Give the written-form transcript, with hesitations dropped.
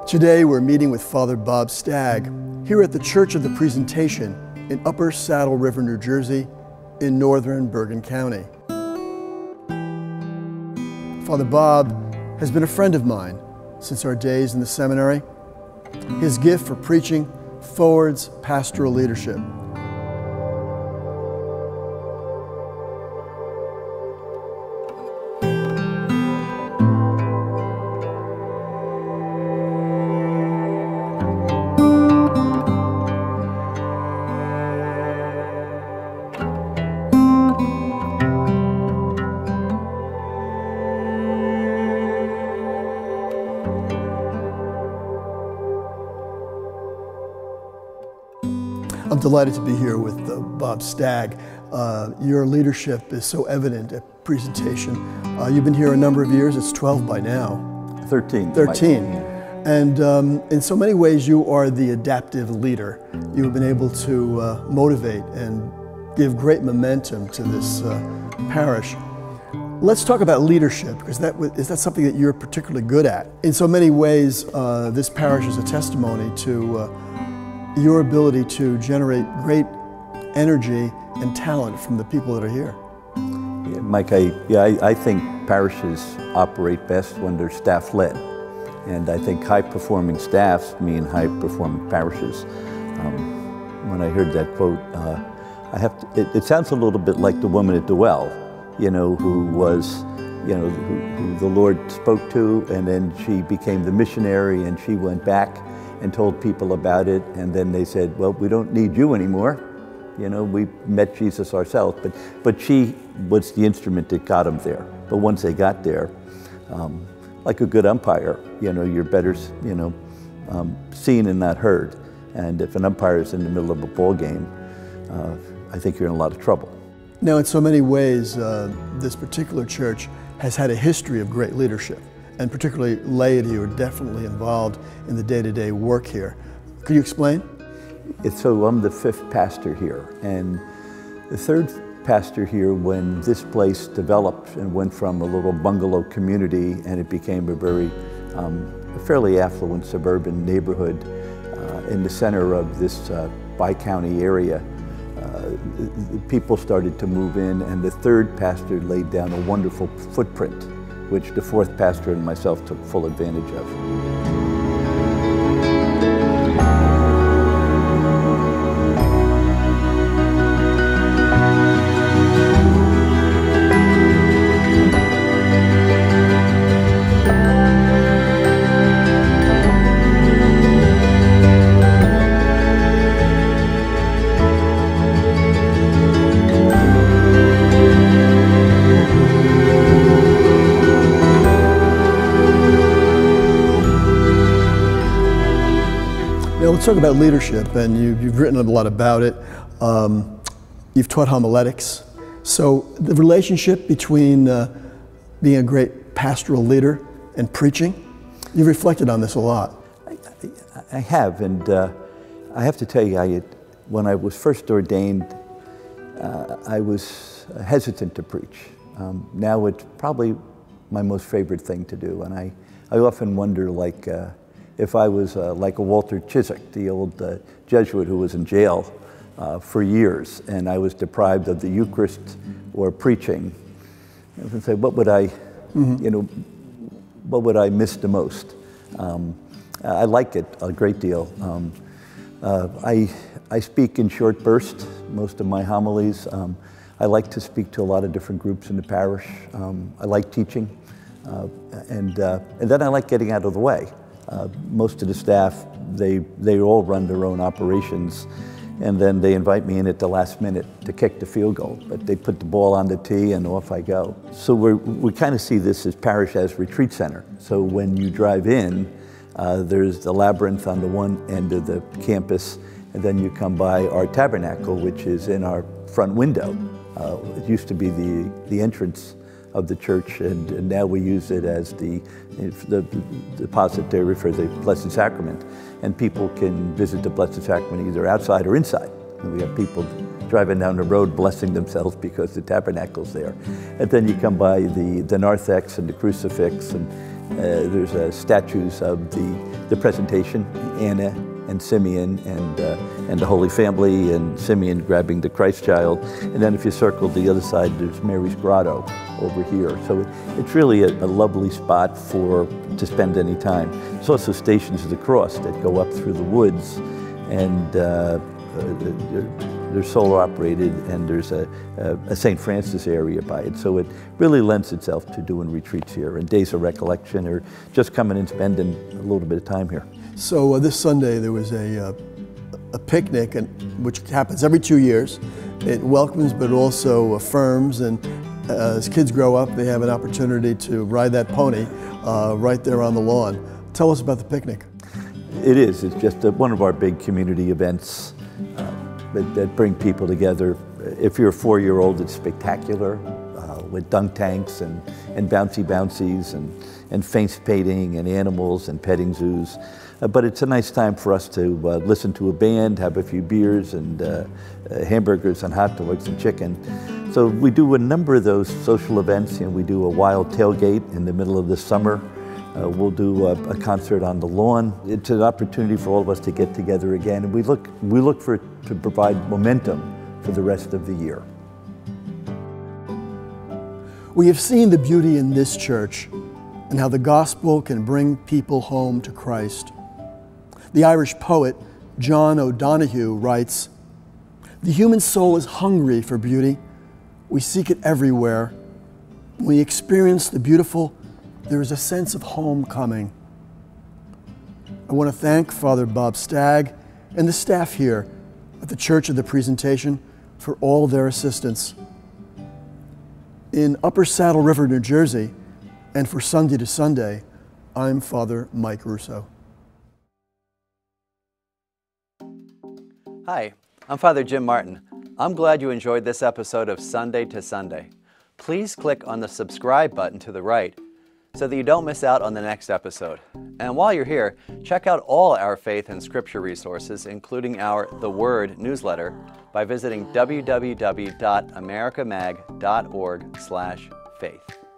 Today we're meeting with Father Bob Stagg here at the Church of the Presentation in Upper Saddle River, New Jersey, in Northern Bergen County. Father Bob has been a friend of mine since our days in the seminary. His gift for preaching forwards pastoral leadership. I'm delighted to be here with Bob Stagg. Your leadership is so evident at Presentation. You've been here a number of years. It's 12 by now. 13. 13. And in so many ways, you are the adaptive leader. You've been able to motivate and give great momentum to this parish. Let's talk about leadership, because is that something that you're particularly good at? In so many ways, this parish is a testimony to your ability to generate great energy and talent from the people that are here. Yeah, Mike, I think parishes operate best when they're staff-led. And I think high-performing staffs mean high-performing parishes. When I heard that quote, it sounds a little bit like the woman at the well, who was, who the Lord spoke to, and then she became the missionary, and she went back and told people about it, and then they said, well, we don't need you anymore. We met Jesus ourselves, but she was the instrument that got them there. But once they got there, like a good umpire, you're better, seen and not heard. And if an umpire is in the middle of a ball game, I think you're in a lot of trouble. Now, in so many ways, this particular church has had a history of great leadership, and particularly laity who are definitely involved in the day-to-day work here. Could you explain? So I'm the 5th pastor here, and the 3rd pastor here when this place developed and went from a little bungalow community and it became a very fairly affluent suburban neighborhood in the center of this bi-county area. People started to move in, and the 3rd pastor laid down a wonderful footprint, which the 4th pastor and myself took full advantage of. Now, let's talk about leadership, and you've written a lot about it. You've taught homiletics. So the relationship between being a great pastoral leader and preaching, you've reflected on this a lot. I have, and I have to tell you, when I was first ordained, I was hesitant to preach. Now it's probably my most favorite thing to do, and I often wonder, if I was like a Walter Chiswick, the old Jesuit who was in jail for years, and I was deprived of the Eucharist or preaching, I would say, what would I, what would I miss the most? I like it a great deal. I speak in short bursts, most of my homilies. I like to speak to a lot of different groups in the parish. I like teaching, and then I like getting out of the way. Most of the staff, they all run their own operations, and then they invite me in at the last minute to kick the field goal. But they put the ball on the tee and off I go. So we kind of see this as parish as retreat center. So when you drive in, there's the labyrinth on the one end of the campus, and then you come by our tabernacle, which is in our front window. It used to be the entrance of the church, and now we use it as the depository for the Blessed Sacrament. And people can visit the Blessed Sacrament either outside or inside. And we have people driving down the road blessing themselves because the tabernacle's there. And then you come by the narthex and the crucifix, and There's statues of the presentation, Anna and Simeon and the Holy Family, and Simeon grabbing the Christ child. And then if you circle the other side, there's Mary's Grotto over here. So it's really a lovely spot to spend any time. There's also stations of the cross that go up through the woods, and they're solar operated, and there's a St. Francis area by it. So it really lends itself to doing retreats here and days of recollection, or just coming and spending a little bit of time here. So this Sunday there was a picnic, which happens every 2 years. It welcomes but also affirms, and as kids grow up they have an opportunity to ride that pony right there on the lawn. Tell us about the picnic. It's just one of our big community events that bring people together. If you're a 4-year-old, it's spectacular with dunk tanks and bouncy bouncies and face painting and animals and petting zoos. But it's a nice time for us to listen to a band, have a few beers and hamburgers and hot dogs and chicken. So we do a number of those social events. We do a wild tailgate in the middle of the summer. We'll do a concert on the lawn. It's an opportunity for all of us to get together again, and we look to provide momentum for the rest of the year. We have seen the beauty in this church and how the gospel can bring people home to Christ. The Irish poet John O'Donoghue writes, "The human soul is hungry for beauty. We seek it everywhere. When we experience the beautiful, there is a sense of homecoming." I want to thank Father Bob Stagg and the staff here at the Church of the Presentation for all their assistance. In Upper Saddle River, New Jersey, and for Sunday to Sunday, I'm Father Mike Russo. Hi, I'm Father Jim Martin. I'm glad you enjoyed this episode of Sunday to Sunday. Please click on the subscribe button to the right so that you don't miss out on the next episode. And while you're here, check out all our faith and scripture resources, including our The Word newsletter, by visiting www.americamag.org/faith.